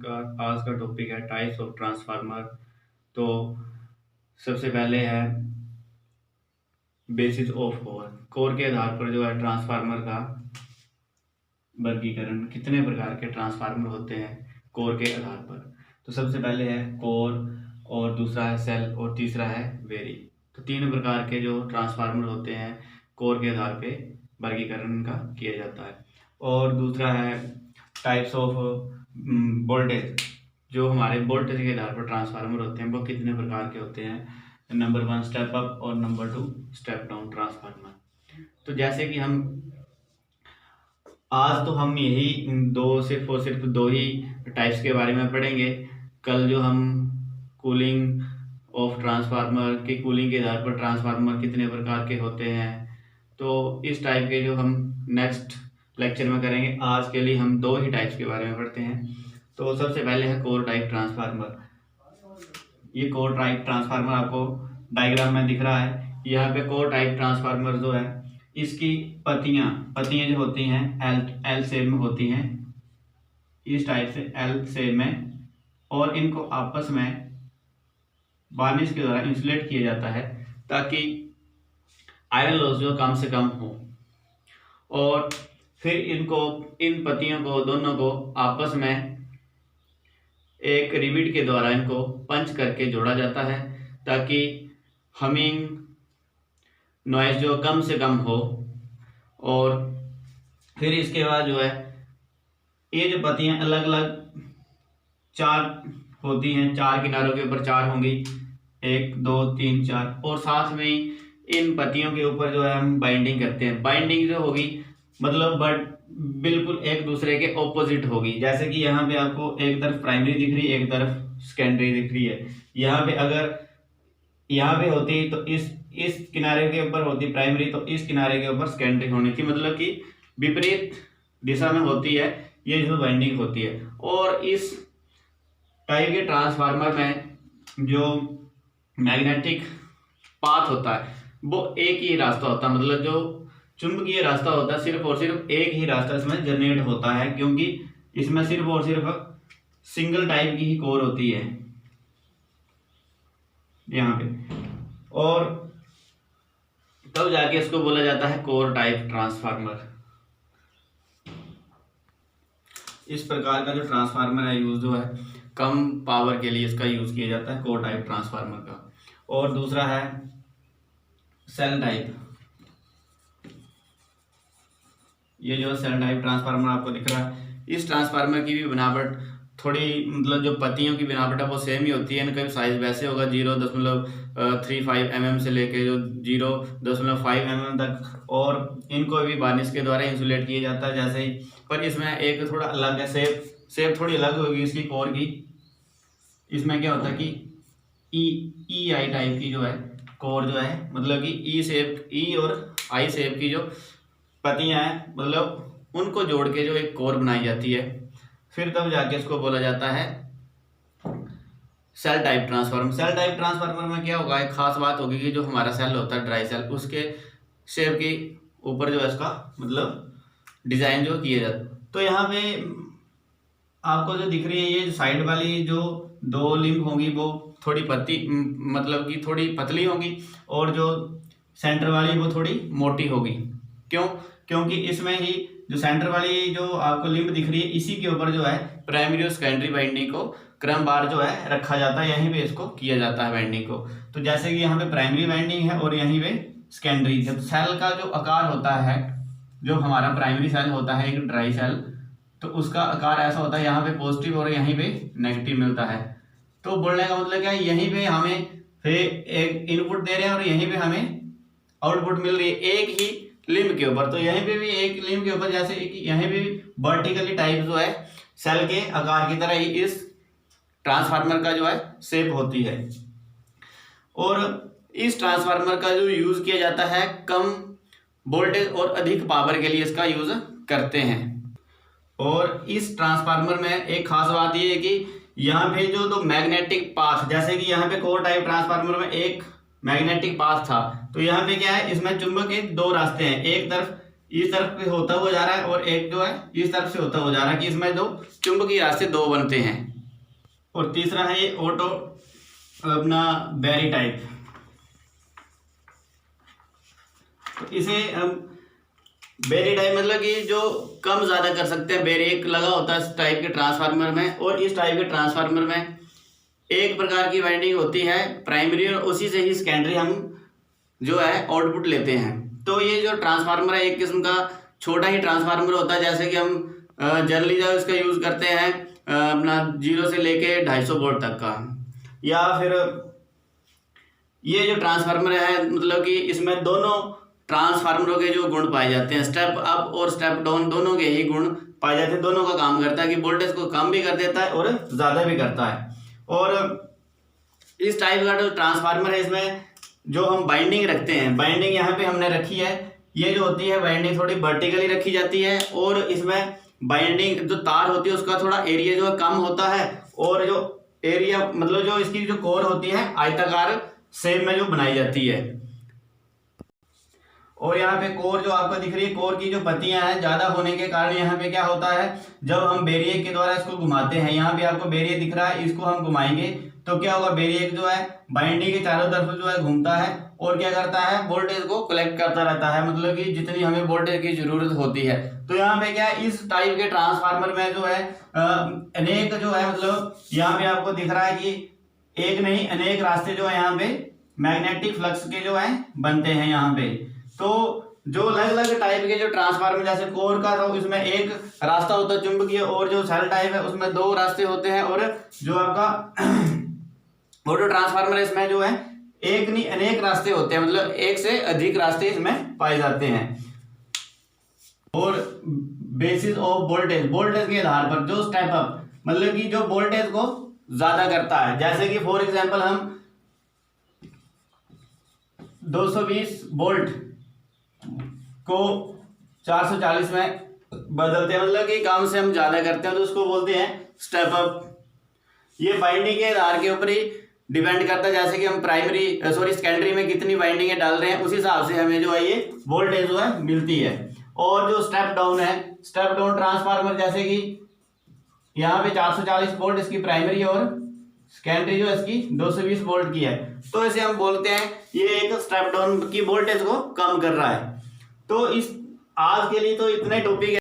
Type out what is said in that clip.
का आज का टॉपिक है टाइप्स ऑफ ट्रांसफार्मर। तो सबसे पहले है बेसिस ऑफ कोर। कोर के आधार पर जो है ट्रांसफार्मर का वर्गीकरण, कितने प्रकार के ट्रांसफार्मर होते हैं कोर के आधार पर। तो सबसे पहले है कोर, और दूसरा है सेल, और तीसरा है वेरी। तो तीन प्रकार के जो ट्रांसफार्मर होते हैं कोर के आधार पे वर्गीकरण का किया जाता है। और दूसरा है टाइप्स ऑफ वोल्टेज। जो हमारे वोल्टेज के आधार पर ट्रांसफार्मर होते हैं वो कितने प्रकार के होते हैं। नंबर 1 स्टेप अप और नंबर 2 स्टेप डाउन ट्रांसफार्मर। तो जैसे कि आज तो हम यही सिर्फ दो ही टाइप्स के बारे में पढ़ेंगे। कल जो हम कूलिंग ऑफ ट्रांसफार्मर की कूलिंग के आधार पर ट्रांसफार्मर कितने प्रकार के होते हैं, तो इस टाइप के जो हम नेक्स्ट लेक्चर में करेंगे। आज के लिए हम दो ही टाइप्स के बारे में पढ़ते हैं। तो सबसे पहले है कोर टाइप ट्रांसफार्मर। ये कोर टाइप ट्रांसफार्मर आपको डायग्राम में दिख रहा है। यहाँ पे कोर टाइप ट्रांसफार्मर जो है इसकी पत्तियां जो होती हैं एल शेप में होती हैं, इस टाइप से एल शेप में, और इनको आपस में वार्निश के द्वारा इंसुलेट किया जाता है ताकि आयरन लॉस जो कम से कम हो। और फिर इन पत्तियों को दोनों को आपस में एक रिविट के द्वारा इनको पंच करके जोड़ा जाता है ताकि हमिंग नॉइज जो कम से कम हो। और फिर इसके बाद जो है ये जो पत्तियां अलग अलग चार होती हैं, चार किनारों के ऊपर चार होंगी, 1 2 3 4, और साथ में इन पत्तियों के ऊपर जो है हम बाइंडिंग करते हैं। बाइंडिंग जो होगी मतलब बट बिल्कुल एक दूसरे के ऑपोजिट होगी। जैसे कि यहाँ पे आपको एक तरफ प्राइमरी दिख रही है, एक तरफ सेकेंडरी दिख रही है। यहाँ पे अगर यहाँ पे होती तो इस किनारे के ऊपर होती प्राइमरी, तो इस किनारे के ऊपर सेकेंडरी होनी थी, मतलब कि विपरीत दिशा में होती है ये जो बाइंडिंग होती है। और इस टाइप के ट्रांसफार्मर में जो मैग्नेटिक पाथ होता है वो एक ही रास्ता होता है, मतलब जो चुंबकीय रास्ता होता है सिर्फ और सिर्फ एक ही रास्ता इसमें जनरेट होता है, क्योंकि इसमें सिर्फ और सिर्फ सिंगल टाइप की ही कोर होती है यहाँ पे। और तब जाके इसको बोला जाता है कोर टाइप ट्रांसफार्मर। इस प्रकार का जो ट्रांसफार्मर है यूज जो है कम पावर के लिए इसका यूज किया जाता है कोर टाइप ट्रांसफार्मर का। और दूसरा है सेल टाइप। ये जो सेल टाइप ट्रांसफार्मर आपको दिख रहा है, इस ट्रांसफार्मर की भी बनावट थोड़ी मतलब जो पत्तियों की बनावट है वो सेम ही होती है। इनका भी साइज वैसे होगा 0.35 mm से लेके जो 0.5 mm तक, और इनको भी वार्निश के द्वारा इंसुलेट किया जाता है जैसे ही। पर इसमें एक थोड़ा अलग है, शेप थोड़ी अलग होगी इसकी कोर की। इसमें क्या होता है कि ई आई टाइप की जो है कोर जो है, मतलब कि ई और आई शेप की जो पत्तियां हैं मतलब उनको जोड़ के जो एक कोर बनाई जाती है। फिर तब जाके इसको बोला जाता है cell type transformer. Cell type transformer में क्या होगा, एक खास बात होगी कि जो हमारा सेल होता है ड्राई सेल, उसके शेप के ऊपर जो है इसका मतलब डिजाइन जो किया जाता है। तो यहाँ पे आपको जो दिख रही है ये साइड वाली जो दो लिंब होंगी वो थोड़ी मतलब कि थोड़ी पतली होंगी, और जो सेंटर वाली वो थोड़ी मोटी होगी। क्योंकि इसमें ही जो सेंटर वाली जो आपको लिंब दिख रही है इसी के ऊपर जो है प्राइमरी और सेकेंडरी बाइंडिंग को क्रमवार जो है रखा जाता है, यहीं पे इसको किया जाता है बाइंडिंग को। तो जैसे कि यहाँ पे प्राइमरी बाइंडिंग है और यहीं पे सेकेंडरी। जब सेल का जो आकार होता है, जो हमारा प्राइमरी सेल होता है एक ड्राई सेल, तो उसका आकार ऐसा होता है, यहाँ पे पॉजिटिव और यहीं पे नेगेटिव मिलता है। तो बोलने का मतलब क्या है, यहीं पे हमें फिर एक इनपुट दे रहे हैं और यहीं पे हमें आउटपुट मिल रही है एक ही लिंब के ऊपर। तो यहीं पे भी एक लिंब के ऊपर, जैसे कि यहीं पे भी वर्टिकली टाइप जो है सेल के आकार की तरह ही इस ट्रांसफार्मर का जो है शेप होती है। और इस ट्रांसफार्मर का जो यूज किया जाता है कम वोल्टेज और अधिक पावर के लिए इसका यूज करते हैं। और इस ट्रांसफार्मर में एक खास बात यह है कि यहाँ पे जो दो मैग्नेटिक पाथ, जैसे कि यहाँ पे कोर टाइप ट्रांसफार्मर में एक मैग्नेटिक पाथ था, तो यहाँ पे क्या है इसमें चुंबक के दो रास्ते हैं, एक तरफ इस तरफ पे होता हुआ जा रहा है और एक जो है इस तरफ से होता हुआ जा रहा है कि इसमें दो चुंबकीय रास्ते दो बनते हैं। और तीसरा है ये ऑटो अपना बैरी टाइप। तो इसे हम बैरी टाइप मतलब कि जो कम ज़्यादा कर सकते हैं, बैरियर लगा होता है इस टाइप के ट्रांसफार्मर में। और इस टाइप के ट्रांसफार्मर में एक प्रकार की वाइंडिंग होती है प्राइमरी और उसी से ही सेकेंडरी हम जो है आउटपुट लेते हैं। तो ये जो ट्रांसफार्मर है एक किस्म का छोटा ही ट्रांसफार्मर होता है, जैसे कि हम जनरली जो इसका यूज़ करते हैं अपना 0 से लेके 250 वोल्ट तक का। या फिर ये जो ट्रांसफार्मर है मतलब कि इसमें दोनों ट्रांसफार्मरों के जो गुण पाए जाते हैं, स्टेप अप और स्टेप डाउन दोनों के ही गुण पाए जाते हैं। दोनों का काम करता है कि वोल्टेज को कम भी कर देता है और ज़्यादा भी करता है। और इस टाइप का जो ट्रांसफार्मर है इसमें जो हम बाइंडिंग रखते हैं, बाइंडिंग यहाँ पे हमने रखी है, ये जो होती है बाइंडिंग थोड़ी वर्टिकली रखी जाती है। और इसमें बाइंडिंग जो तार होती है उसका थोड़ा एरिया जो है कम होता है। और जो एरिया मतलब जो इसकी जो कोर होती है आयताकार शेप में जो बनाई जाती है। और यहाँ पे कोर जो आपको दिख रही है, कोर की जो पत्तियां हैं ज़्यादा होने के कारण यहाँ पे क्या होता है, जब हम बेरियर के द्वारा इसको घुमाते हैं, यहाँ पे आपको बेरियर दिख रहा है, इसको हम घुमाएंगे तो क्या होगा, बेरियर जो है बाइंडिंग के चारों तरफ जो है घूमता है और क्या करता है, वोल्टेज को कलेक्ट करता रहता है, मतलब कि जितनी हमें वोल्टेज की जरूरत होती है। तो यहाँ पे क्या है, इस टाइप के ट्रांसफार्मर में जो है अनेक जो है मतलब यहाँ पे आपको दिख रहा है कि एक नहीं अनेक रास्ते जो है यहाँ पे मैग्नेटिक फ्लक्स के जो है बनते हैं यहाँ पे। तो जो अलग अलग टाइप के जो ट्रांसफार्मर जैसे कोर का तो इसमें एक रास्ता होता है चुंबकीय, और जो सेल टाइप है उसमें दो रास्ते होते हैं। और जो आपका ऑटो ट्रांसफार्मर है इसमें जो है एक नहीं अनेक रास्ते होते हैं, मतलब एक से अधिक रास्ते इसमें पाए जाते हैं। और बेसिस ऑफ वोल्टेज, वोल्टेज के आधार पर जो स्टेप अप मतलब कि जो वोल्टेज को ज्यादा करता है, जैसे कि फॉर एग्जांपल हम 220 वोल्ट को 440 में बदलते हैं, मतलब कि काम से हम ज्यादा करते हैं तो उसको बोलते हैं स्टेप अप। ये बाइंडिंग के आधार के ऊपर ही डिपेंड करता है, जैसे कि हम सेकेंडरी में कितनी बाइंडिंग डाल रहे हैं उस हिसाब से हमें जो है ये वोल्टेज जो है मिलती है। और जो स्टेप डाउन है, स्टेप डाउन ट्रांसफार्मर जैसे कि यहाँ पे 440 वोल्ट इसकी प्राइमरी और सेकेंडरी जो इसकी 220 वोल्ट की है, तो इसे हम बोलते हैं ये एक स्टेप डाउन की वोल्टेज को कम कर रहा है। तो इस आज के लिए तो इतने टॉपिक